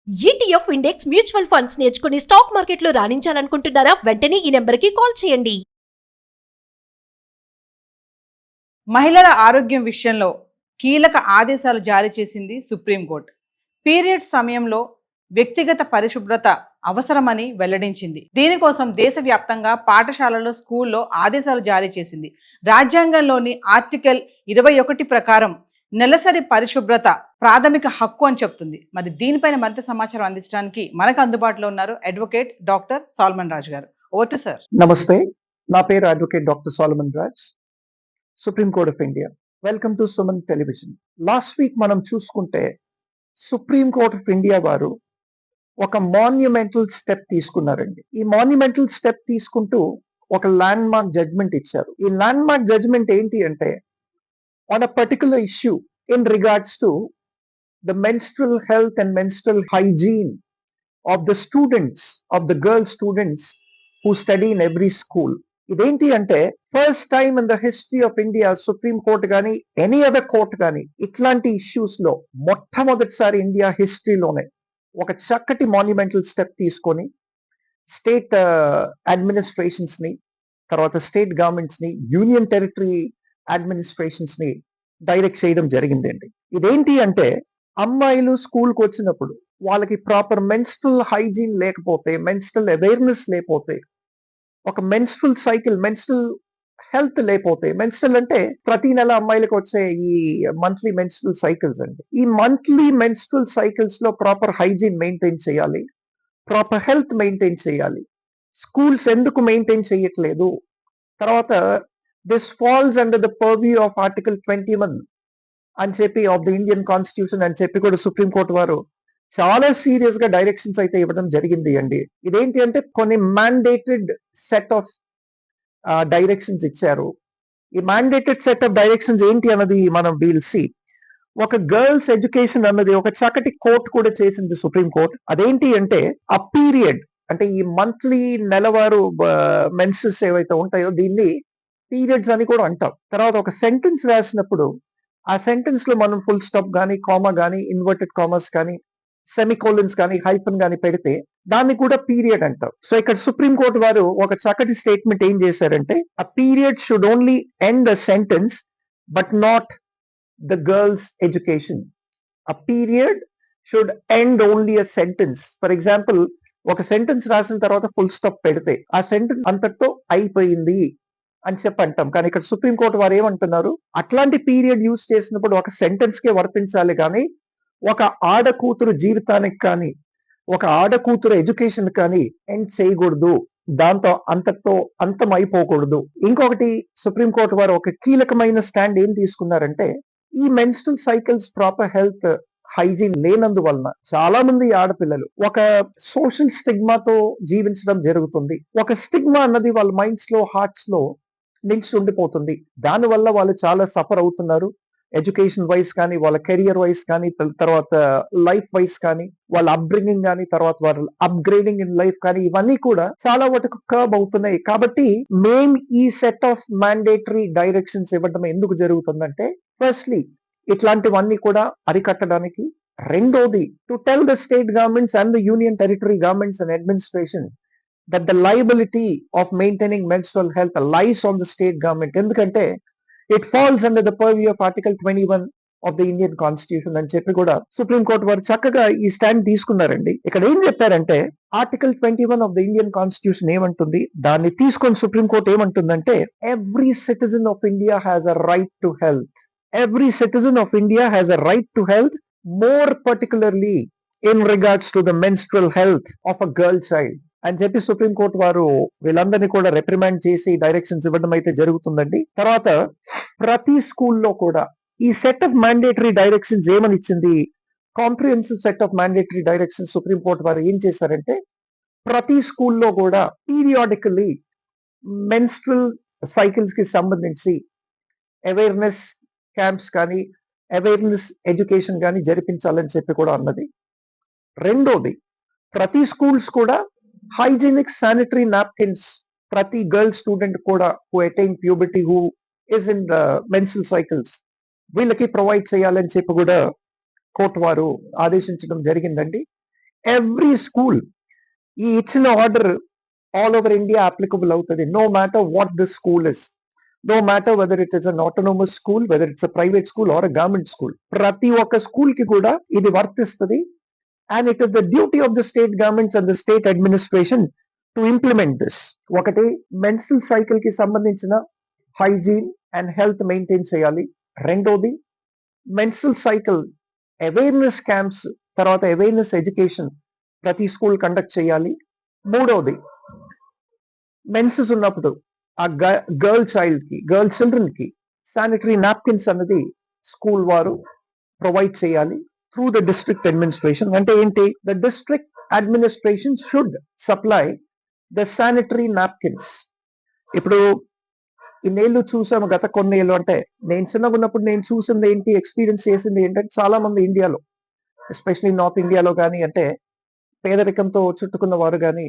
ETF index mutual funds నేర్చుకుని stock మార్కెట్లో రాణించాలనుకుంటున్నారా? వెంటనే ఈ నెంబర్కి కాల్ చేయండి. మహిళల ఆరోగ్యం విషయంలో కీలక ఆదేశాలు జారీ చేసింది సుప్రీంకోర్టు. పీరియడ్ సమయంలో వ్యక్తిగత పరిశుభ్రత అవసరమని వెల్లడించింది. దీనికోసం దేశవ్యాప్తంగా పాఠశాలలు, స్కూల్లో ఆదేశాలు జారీ చేసింది. రాజ్యాంగంలోని ఆర్టికల్ 21 ప్రకారం నెలసరి పరిశుభ్రత ప్రాథమిక హక్కు అని చెప్తుంది. మరి దీనిపైన మరింత సమాచారం అందించడానికి మనకు అందుబాటులో ఉన్నారు అడ్వకేట్ డాక్టర్ సాల్మన్ రాజ్ గారు. ఓటు సార్. నమస్తే, నా పేరు advocate doctor Solomon Raj, supreme court of India. Welcome to Suman television. Last week మనం చూసుకుంటే సుప్రీం కోర్ట్ ఆఫ్ ఇండియా వారు ఒక మాన్యుమెంటల్ స్టెప్ తీసుకున్నారండి. ఈ మాన్యుమెంటల్ స్టెప్ తీసుకుంటూ ఒక ల్యాండ్ మార్క్ జడ్జ్మెంట్ ఇచ్చారు. ఈ ల్యాండ్ మార్క్ జడ్జ్మెంట్ ఏంటి అంటే, on a particular issue in regards to the menstrual health and menstrual hygiene of the students, of the girl students who study in every school. ఇదేంటి అంటే, first time in the history of India supreme court కానీ any other court కానీ ఇట్లాంటి issues లో మొట్టమొదటిసారి India హిస్టరీలోనే ఒక చక్కటి monumental step తీసుకొని స్టేట్ అడ్మినిస్ట్రేషన్స్ ని, తర్వాత స్టేట్ గవర్నమెంట్స్ ని, యూనియన్ టెరిటరీ అడ్మినిస్ట్రేషన్స్ ని డైరెక్ట్ చేయడం జరిగిందండి. ఇదేంటి అంటే, అమ్మాయిలు స్కూల్కి వచ్చినప్పుడు వాళ్ళకి ప్రాపర్ మెన్స్ట్రల్ హైజీన్ లేకపోతే, మెన్స్ట్రల్ అవేర్నెస్ లేకపోతే, ఒక మెన్స్ట్రల్ సైకిల్, మెన్స్ట్రల్ హెల్త్ లేకపోతే, మెన్స్ట్రల్ అంటే ప్రతి నెల అమ్మాయిలకు వచ్చే ఈ మంత్లీ మెన్స్ట్రల్ సైకిల్స్ అండి. ఈ మంత్లీ మెన్స్ట్రల్ సైకిల్స్ లో ప్రాపర్ హైజీన్ మెయింటైన్ చేయాలి, ప్రాపర్ హెల్త్ మెయింటైన్ చేయాలి. స్కూల్స్ ఎందుకు మెయింటైన్ చేయట్లేదు? తర్వాత this falls under the purview of Article 21 అని చెప్పి ఆఫ్ ది ఇండియన్ కాన్స్టిట్యూషన్ అని చెప్పి కూడా సుప్రీం కోర్ట్ వారు చాలా సీరియస్ గా డైరెక్షన్స్ అయితే ఇవ్వడం జరిగింది అండి. ఇదేంటి అంటే, కొన్ని మ్యాండేటెడ్ సెట్ ఆఫ్ డైరెక్షన్స్ ఇచ్చారు. ఈ మ్యాండేటెడ్ సెట్ ఆఫ్ డైరెక్షన్స్ ఏంటి అన్నది మనం వీల్ సీ. ఒక గర్ల్స్ ఎడ్యుకేషన్ అన్నది ఒక చక్కటి కోర్ట్ కూడా చేసింది సుప్రీం కోర్ట్. అదేంటి అంటే, ఆ పీరియడ్ అంటే ఈ మంత్లీ నెలవారు మెన్సెస్ ఏవైతే ఉంటాయో దీన్ని పీరియడ్స్ అని కూడా అంటాం. తర్వాత ఒక సెంటెన్స్ రాసినప్పుడు ఆ సెంటెన్స్ లో మనం ఫుల్ స్టాప్ కానీ, కామా కానీ, ఇన్వర్టెడ్ కామర్స్ కానీ, సెమికోలన్స్ కానీ, హైఫన్ కానీ పెడితే దాన్ని కూడా పీరియడ్ అంటాం. సో ఇక్కడ సుప్రీం కోర్ట్ వారు ఒక చక్కటి స్టేట్మెంట్ ఏం చేశారంటే, a period should only end a sentence but not the girl's education. A period should end only a sentence. For example, ఒక సెంటెన్స్ రాసిన తర్వాత ఫుల్ స్టాప్ పెడితే ఆ సెంటెన్స్ అంతటితో అయిపోయింది అని చెప్పి అంటాం. కానీ ఇక్కడ సుప్రీం కోర్ట్ వారు ఏమంటున్నారు, అట్లాంటి పీరియడ్ యూజ్ చేసినప్పుడు ఒక సెంటెన్స్ కే వర్తించాలి కానీ ఒక ఆడకూతురు జీవితానికి కానీ, ఒక ఆడకూతురు ఎడ్యుకేషన్ కానీ ఎండ్ చేయకూడదు, దాంతో అంతటితో అంతం అయిపోకూడదు. ఇంకొకటి, సుప్రీం కోర్ట్ వారు ఒక కీలకమైన స్టాండ్ ఏం తీసుకున్నారంటే, ఈ menstrual cycles proper health hygiene లేనందువలన చాలా మంది ఆడపిల్లలు ఒక సోషల్ స్టిగ్మాతో జీవించడం జరుగుతుంది. ఒక స్టిగ్మా అన్నది వాళ్ళ మైండ్స్ లో, హార్ట్స్ లో నిలిచి ఉండిపోతుంది. దానివల్ల వాళ్ళు చాలా సఫర్ అవుతున్నారు. ఎడ్యుకేషన్ వైజ్ కానీ, వాళ్ళ కెరియర్ వైజ్ కానీ, తర్వాత లైఫ్ వైజ్ కానీ, వాళ్ళ అప్బ్రింగింగ్ కానీ, తర్వాత వాళ్ళ అప్గ్రేడింగ్ ఇన్ లైఫ్ కానీ, ఇవన్నీ కూడా చాలా వాటికి కర్బ్ అవుతున్నాయి. కాబట్టి మేము ఈ సెట్ ఆఫ్ మ్యాండేటరీ డైరెక్షన్స్ ఇవ్వడం ఎందుకు జరుగుతుందంటే, ఫస్ట్లీ ఇట్లాంటివన్నీ కూడా అరికట్టడానికి, రెండోది to tell the state governments and the union territory governments and administration that the liability of maintaining menstrual health lies on the state government. ఎందుకంటే it falls under the purview of Article 21 of the Indian Constitution అని చెప్పి కూడా supreme court వారు చక్కగా ఈ stand తీసుకున్నారండి. ఇక్కడ ఏం చెప్పారంటే, article 21 of the Indian constitution ఏమంటుంది, దాన్ని తీసుకొని సుప్రీం కోర్ట్ ఏమంటుందంటే, every citizen of India has a right to health. Every citizen of India has a right to health, more particularly in regards to the menstrual health of a girl child అని చెప్పి supreme court వారు వీళ్ళందరినీ కూడా రిప్రిమాండ్ చేసి directions ఇవ్వడం అయితే జరుగుతుందండి. తర్వాత ప్రతి స్కూల్లో కూడా ఈ సెట్ ఆఫ్ మ్యాండేటరీ డైరెక్షన్స్ ఏమని ఇచ్చింది, comprehensive set of mandatory directions supreme court వారు ఏం చేశారంటే, ప్రతి స్కూల్లో కూడా పీరియాడికల్లీ మెన్స్ట్రల్ సైకిల్స్ కి సంబంధించి అవేర్నెస్ క్యాంప్స్ కానీ, అవేర్నెస్ ఎడ్యుకేషన్ కానీ జరిపించాలని చెప్పి కూడా అన్నది. రెండోది, ప్రతి స్కూల్స్ కూడా హైజీనిక్ శానిటరీ నాప్కిన్స్ ప్రతి గర్ల్ స్టూడెంట్ కూడా who attain puberty, who is in menstrual cycles, వీళ్ళకి ప్రొవైడ్ చేయాలని చెప్పి కూడా కోర్టు వారు ఆదేశించడం జరిగిందండి. ఎవ్రీ స్కూల్ ఈ ఇచ్చిన order all over India applicable అవుతుంది. No matter what the school is, no matter whether it is an autonomous school, whether it's a private school or a government school, ప్రతి ఒక్క school కి కూడా ఇది వర్తిస్తుంది. And it is the duty of the state governments and the state administration to implement this. ఒకటి, menstrual cycle కి సంబంధించిన hygiene and health maintain చేయాలి. రెండోది, మెన్స్ట్రల్ సైకిల్ అవేర్నెస్ క్యాంప్స్, తర్వాత అవేర్నెస్ ఎడ్యుకేషన్ ప్రతి స్కూల్ కండక్ట్ చేయాలి. మూడవది, మెన్సెస్ ఉన్నప్పుడు ఆ గర్ల్ చిల్డ్రన్ కి శానిటరీ నాప్కిన్స్ అన్నది స్కూల్ వారు ప్రొవైడ్ చేయాలి త్రూ ద డిస్ట్రిక్ట్ అడ్మినిస్ట్రేషన్. అంటే ఏంటి, the district administration should supply the sanitary napkins. ఇప్పుడు ఇన్నేళ్ళు చూసాము, గత కొన్నేళ్ళు, అంటే నేను చిన్నగా ఉన్నప్పుడు నేను చూసింది ఏంటి, ఎక్స్పీరియన్స్ చేసింది ఏంటంటే, చాలా మంది ఇండియాలో, ఎస్పెషలీ నార్త్ ఇండియాలో కానీ, అంటే పేదరికంతో చుట్టుకున్న వారు కానీ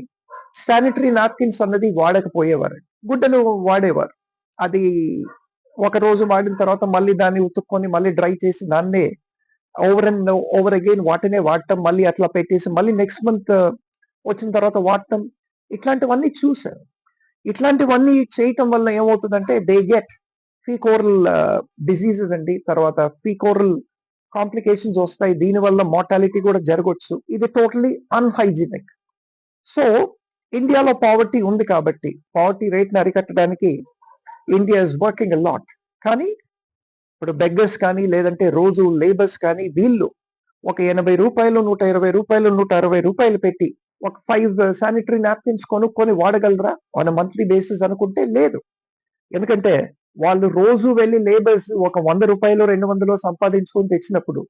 శానిటరీ నాప్కిన్స్ అన్నది వాడకపోయేవారు, గుడ్డను వాడేవారు. అది ఒక రోజు వాడిన తర్వాత మళ్ళీ దాన్ని ఉతుక్కొని మళ్ళీ డ్రై చేసి దాన్నే ఓవర్ అండ్ ఓవర్ అగైన్ వాటినే వాడటం, మళ్ళీ అట్లా పెట్టేసి మళ్ళీ నెక్స్ట్ మంత్ వచ్చిన తర్వాత వాడటం, ఇట్లాంటివన్నీ చూశారు. ఇట్లాంటివన్నీ చేయటం వల్ల ఏమవుతుందంటే దే గెట్ ఫీకోరల్ డిసీజెస్ అండి, తర్వాత ఫీకోరల్ కాంప్లికేషన్స్ వస్తాయి. దీనివల్ల మార్టాలిటీ కూడా జరగవచ్చు. ఇది టోటలీ అన్హైజీనిక్. సో ఇండియాలో పావర్టీ ఉంది కాబట్టి పావర్టీ రేట్ని అరికట్టడానికి India is working a lot. కానీ ఇప్పుడు బెగ్గర్స్ కానీ, లేదంటే రోజు లేబర్స్ కానీ, వీళ్ళు ఒక 80 రూపాయలు, 120 రూపాయలు, 160 రూపాయలు పెట్టి ఒక 5 శానిటరీ నాప్కిన్స్ కొనుక్కొని వాడగలరా ఆన్ మంత్లీ బేసిస్ అనుకుంటే లేదు. ఎందుకంటే వాళ్ళు రోజు వెళ్ళి లేబర్స్ ఒక 100 రూపాయలు 200 సంపాదించుకొని తెచ్చినప్పుడు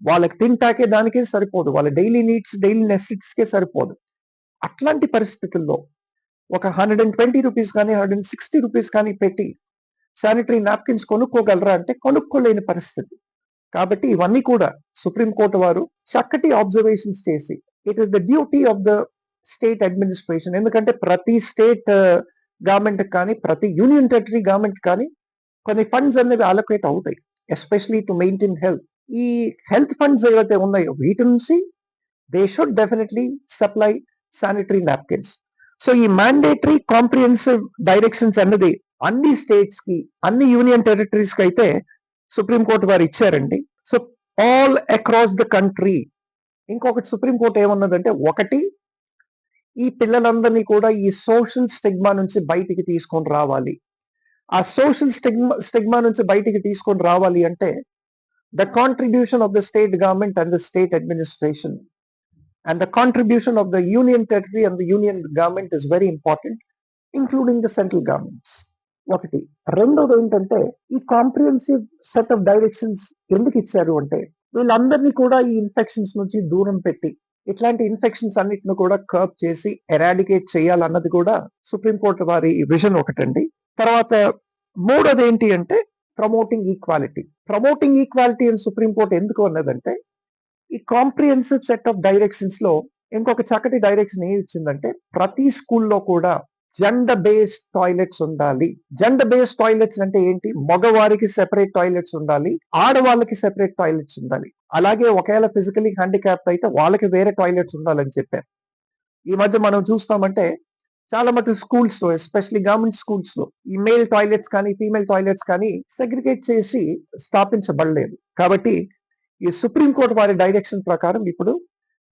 వాళ్ళకి తింటాకే దానికే సరిపోదు, వాళ్ళ డైలీ నీడ్స్, డైలీ నెసెసిటీస్ కే సరిపోదు. అట్లాంటి పరిస్థితుల్లో ఒక 120 రూపీస్ కానీ 160 రూపీస్ కానీ పెట్టి శానిటరీ నాప్కిన్స్ కొనుక్కోగలరా అంటే కొనుక్కోలేని పరిస్థితి. కాబట్టి ఇవన్నీ కూడా సుప్రీంకోర్టు వారు చక్కటి అబ్జర్వేషన్స్ చేసి, it is the duty of the state administration, ఎందుకంటే ప్రతి స్టేట్ గవర్నమెంట్ కానీ, ప్రతి యూనియన్ టెరిటరీ గవర్నమెంట్ కానీ కొన్ని ఫండ్స్ అనేవి అలొకేట్ అవుతాయి, ఎస్పెషలీ టు మెయింటైన్ హెల్త్. ఈ హెల్త్ ఫండ్స్ ఏవైతే ఉన్నాయో వీటి నుంచి they should definitely supply sanitary napkins. So ఈ మ్యాండేటరీ కాంప్రిహెన్సివ్ డైరెక్షన్స్ అన్నది అన్ని స్టేట్స్ కి, అన్ని యూనియన్ టెరిటరీస్ కి అయితే సుప్రీంకోర్టు వారు ఇచ్చారండి. So all across the country. ఇంకొకటి సుప్రీంకోర్టు ఏమన్నదంటే, ఒకటి, ఈ పిల్లలందరినీ కూడా ఈ సోషల్ స్టిగ్మా నుంచి బయటికి తీసుకొని రావాలి. ఆ సోషల్ స్టిగ్మా నుంచి బయటికి తీసుకొని రావాలి అంటే the contribution of the state government and the state administration and the contribution of the union territory and the union government is very important, including the central governments. ఒకటి. రెండోది ఏంటంటే, ఈ కాంప్రిహెన్సివ్ సెట్ ఆఫ్ డైరెక్షన్స్ ఎందుకు ఇచ్చారు అంటే, వీళ్ళందరినీ కూడా ఈ ఇన్ఫెక్షన్స్ నుంచి దూరం పెట్టి ఇట్లాంటి ఇన్ఫెక్షన్స్ అన్నిటిని కూడా కర్బ్ చేసి ఎరాడికేట్ చేయాలన్నది కూడా సుప్రీంకోర్టు వారి విజన్ ఒకటండి. తర్వాత మూడోది ఏంటి అంటే, ప్రమోటింగ్ ఈక్వాలిటీ. ప్రమోటింగ్ ఈక్వాలిటీ అని సుప్రీంకోర్టు ఎందుకు అన్నదంటే, ఈ కాంప్రిహెన్సివ్ సెట్ ఆఫ్ డైరెక్షన్స్ లో ఇంకొక చక్కటి డైరెక్షన్ ఏమి ఇచ్చిందంటే, ప్రతి స్కూల్లో కూడా జెండర్ బేస్డ్ టాయిలెట్స్ ఉండాలి. జెండర్ బేస్డ్ టాయిలెట్స్ అంటే ఏంటి, మగవారికి సెపరేట్ టాయిలెట్స్ ఉండాలి, ఆడవాళ్ళకి సెపరేట్ టాయిలెట్స్ ఉండాలి. అలాగే ఒకవేళ ఫిజికలీ హ్యాండిక్యాప్డ్ అయితే వాళ్ళకి వేరే టాయిలెట్స్ ఉండాలని చెప్పారు. ఈ మధ్య మనం చూస్తామంటే చాలా మటుకు స్కూల్స్ లో, ఎస్పెషలీ గవర్నమెంట్ స్కూల్స్ లో, ఈ మేల్ టాయిలెట్స్ కానీ ఫీమేల్ టాయిలెట్స్ కానీ సెగ్రిగేట్ చేసి స్థాపించబడలేదు. కాబట్టి ఈ సుప్రీంకోర్టు వారి డైరెక్షన్ ప్రకారం ఇప్పుడు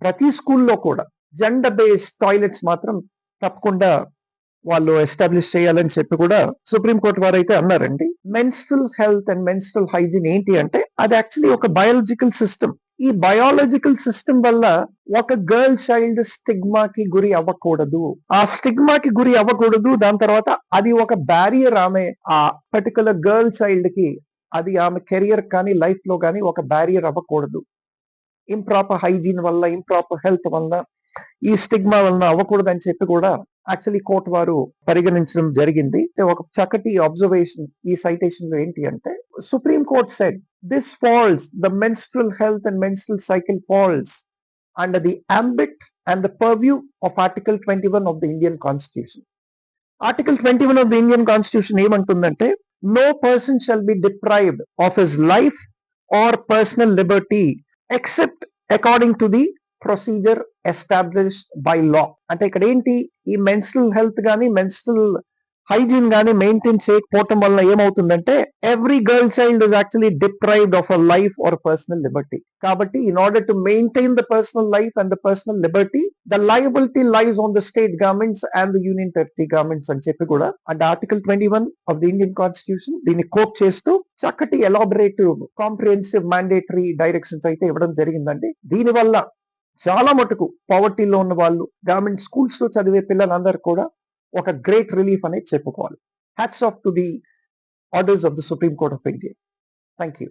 ప్రతి స్కూల్లో కూడా జెండర్ బేస్డ్ టాయిలెట్స్ మాత్రం తప్పకుండా వాళ్ళు ఎస్టాబ్లిష్ చేయాలని చెప్పి కూడా సుప్రీంకోర్టు వారు అయితే అన్నారండి. Menstrual health and menstrual hygiene ఏంటి అంటే, అది యాక్చువల్లీ ఒక బయాలజికల్ సిస్టమ్. ఈ బయాలజికల్ సిస్టమ్ వల్ల ఒక గర్ల్ చైల్డ్ స్టిగ్మాకి గురి అవ్వకూడదు. ఆ స్టిగ్మాకి గురి అవ్వకూడదు. దాని తర్వాత అది ఒక బ్యారియర్, ఆమె ఆ పర్టికులర్ గర్ల్ చైల్డ్ కి అది ఆమె కెరియర్ కానీ లైఫ్ లో కానీ ఒక బ్యారియర్ అవ్వకూడదు. ఇంప్రాపర్ హైజీన్ వల్ల, ఇంప్రాపర్ హెల్త్ వల్ల, ఈ స్టిగ్మా వలన అవ్వకూడదు అని చెప్పి కూడా యాక్చువల్లీ కోర్టు వారు పరిగణించడం జరిగింది. ఒక చక్కటి అబ్జర్వేషన్ ఈ సైటేషన్ లో ఏంటి అంటే, supreme court said this falls, the menstrual health and menstrual cycle falls under the ambit and the purview of article 21 of the Indian constitution. Article 21 of the Indian constitution ఏమంటుందంటే, no person shall be deprived of his life or personal liberty except according to the procedure established by law. అంటే ఇక్కడ ఏంటి, ఈ menstrual health గానీ menstrual hygiene గానీ maintain చేయకపోవటం వల్ల ఏమవుతుందంటే every girl child is actually deprived of a life or personal liberty. కాబట్టి in order to maintain the personal life and the personal liberty, the liability lies on the state governments and the union territory governments అని చెప్పి కూడా అంటే article 21 of the Indian constitution దీన్ని coat చేస్తూ చక్కటి elaborative comprehensive mandatory directions అయితే ఇవ్వడం జరిగిందండి. దీనివల్ల చాలా మటుకు పావర్టీలో ఉన్న వాళ్ళు, గవర్నమెంట్ స్కూల్స్ లో చదివే పిల్లలందరూ కూడా ఒక గ్రేట్ రిలీఫ్ అనేది చెప్పుకోవాలి. Hats off to the orders of the supreme court of India. Thank you.